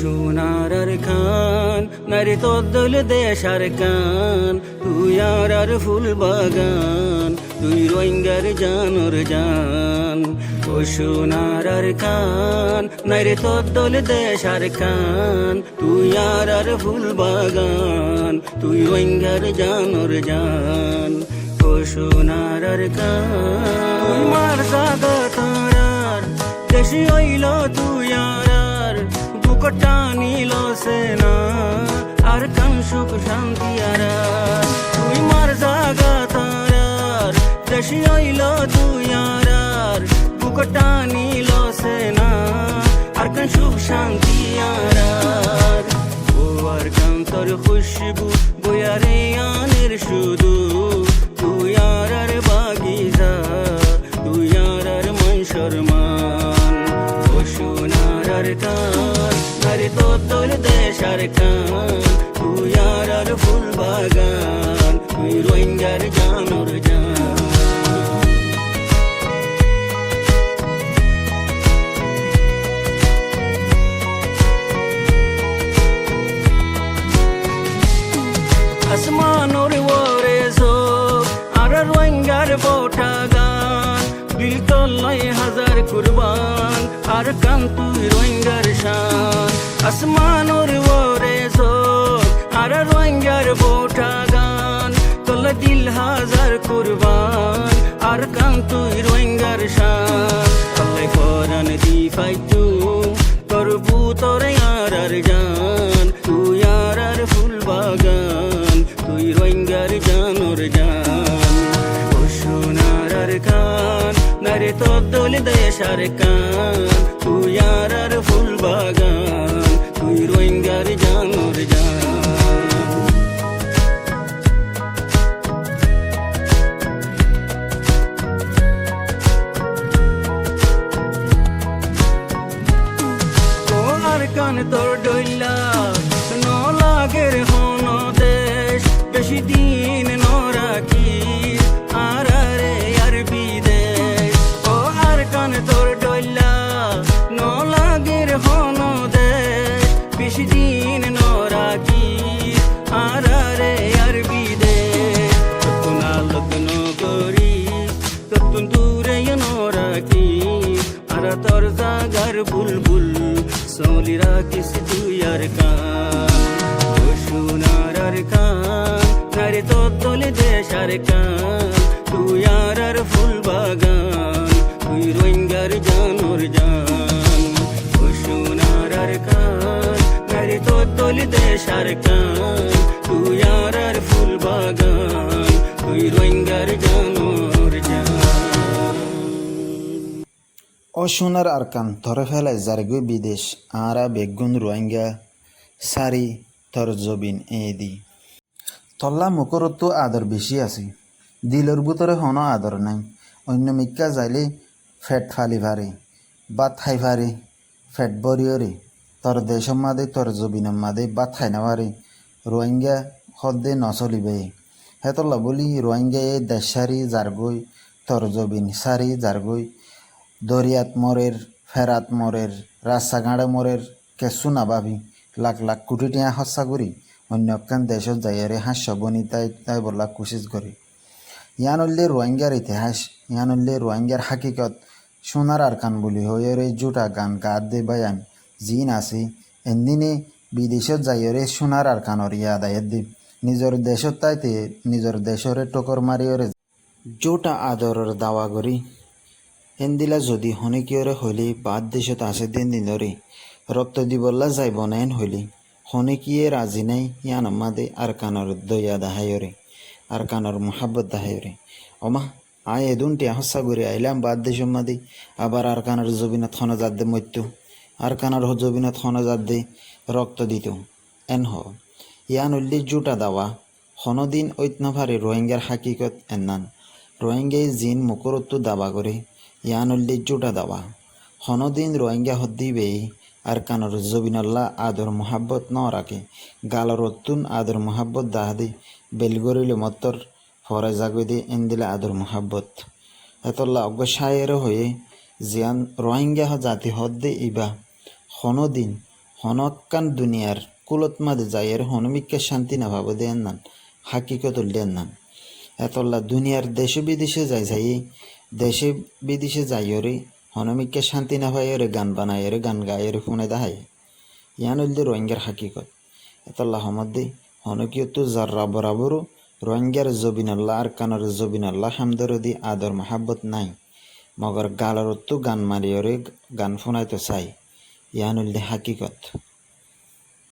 সোনার খান নারী তোর দল দেশার কান তুই আর ফুল বাগান তুই রোহিঙ্গার জানোর জান ও সোনার খান নারী তোর দল দেশার কান তুই আর ফুল বাগান তুই রোহিঙ্গার জানোর জান ও সোনার খান তুই মার জাগা তারার দেশি হইল তুই আর বুকটা নিল সেনা আর কান সুখ শান্তি আর তুই মার জাগা তারার দেশি হইল তুই আর বুকটা নিল সেনা আর কান সুখ শান্তি আর ও আর কান তোর খুশবু বয়ারে আনের শুধু তুই আর বাগিজা তুই আর মন শর্মান ও সোনার কান নারী তোর দল দেশার কান তুই আর ফুল বাগান তুই রোহিঙ্গার জানোর জান আসমানোর ওরে জোক আর রোহিঙ্গার বোটা গান দিল তল্লাই হাজার কুরবান আর কান তুই রোহিঙ্গার শান আসমানোর ওরে জোক আর রোহিঙ্গার বোটা গান তল্লা দিল হাজার কুরবান আর কান তুই রোহিঙ্গার শান তল্লাই ফরান দি ফাইতু করবু তোরে আর জান তুই আর ফুল বাগান তুই রোহিঙ্গার জানোর জান ও সোনার খান নারী তোর দল দেশার কান তুই আর ফুল বাগান তুই রোহিঙ্গার জানোর জান কান তোর ডইলা ন লাগের হন দেশ বেশি দিন ন রাখি আর রে আর বিদেশ ও আর কান তোর ডইলা ন লাগের হন দেশ বেশি দিন ন রাখি আর রে আর বিদেশ ততুন আলোচন করি ততুন দূরে ন রাখি আর তোর জাগার বুলবুল सोली राखिस तुई আর কান ও সোনার খান নারী তোর দল দেশার কান তুই আর ফুল বাগান তুই রোহিঙ্গার জানোর জান ও সোনার খান নারী তোর দল দেশার কান তুই আর ফুল বাগান তুই রোহিঙ্গার জানোর জান ও সোনার আরকান ধরে ফেলায় জারগুই বিদেশ আরা বেগুন রোহিঙ্গা সারি তর জবিন দি তল্লা মুখরতো আদর বেশি আছে দিলর ভিতরে হন আদর নাই অন্য মিক্কা যাইলে ফেট ফালি ভারে বাত খাই ভারে ফেট বরিয়রে তর দেশম মাদে তর জবিনম মাদে বাত খাই না ভারে রোহিঙ্গা হদ্দে নচলিবে হেতল্লা বলি রোহিঙ্গা এ দেশ সারি জারগই তর জবিন সারি জারগই দরিয়াত মরের ফেরাত মরের রাস্তা গাঁড়ে মরের কেঁচু নাভাবি লাখ লাখ কোটি টিয়া হস্যা করি অন্য একখান দেশত যাইয়ারে হাস্য বনি তাই বলা কোশিশ করে ইয়ান হইলে রোহিঙ্গার ইতিহাস ইয়ান হইলে রোহিঙ্গার হাকিকত সোনার আরকান বলি হইরে জুটা গান গাদ দে বায়ান জিন আছে এদিনে বিদেশত যাইয়ারে সোনার আরকানর ইয়াদ আয়াত দি নিজের দেশত তাইতে নিজের দেশরে টকর মারিয়রে জোটা আদরের দাওয়া করি এন্দিলা যদি হনিকিয়রে হইলি বাদ দেশত আছে দিন দিনরে রক্ত দিবল্লা যাইব নাইন হইলি হনিকিয়ে রাজি নাই ইয়ান আমাদে আর কানর দয়া দাহায়রে আর কানর মোহাব্বত দাহায়রে অমা আয় এদুনটি হস্যা করে আইলাম বাদ দেশ মাদে আবার আর কানর জবিনাথ খনজাত দে মৃত্যু আর কানর জবিনাথ খনজাত দে রক্ত দিত এন হ ইয়ান উল্লি জুটা দাওয়া হনদিন ঐতনভারে রোহিঙ্গার হাকিকত এন্নান রোহিঙ্গাই জিন মুকরত্তু দাবা করে ইয়ান উল্লি জুটা দাওয়া হনদিন রোহিঙ্গা হদ্দিবে আর কানর জবিনাল্লাহ আদর মোহাব্বত ন রাখে গালর অত্তুন আদর মোহাব্বত দাহাদি বেলগরিল মত্তর ফরে জাগদে এন্দিলা আদর মোহাব্বত এতল্লা অগ্রসায়ের হয়ে জিয়ান রোহিঙ্গা জাতি হদ্দে ইবা হনদিন হনকান দুনিয়ার কুলত মাদে যাইয়ের হনমিককে শান্তি না ভাবো দেন নান হাকিকত দেন নান এতল্লা দুনিয়ার দেশে বিদেশে যাই দেশে বিদেশে যাইয়রে হনমিককে শান্তি না ভাইয়রে গান বানাইরে গান গাইরে ফোনে দাহাই ইয়ান হইলে রোহিঙ্গার হাকিকত এতল্লা হমদ্দে হনকিয়ত জাররা বরাবরও রোহিঙ্গার জবিন আল্লাহ আর কানার জবিন আল্লাহ হামদরদি আদর মাহাব্বত নাই মগর গালারতো গান মারিয়রে গান ফোনাইতো চাই ইয়ান হইলে হাকিকত।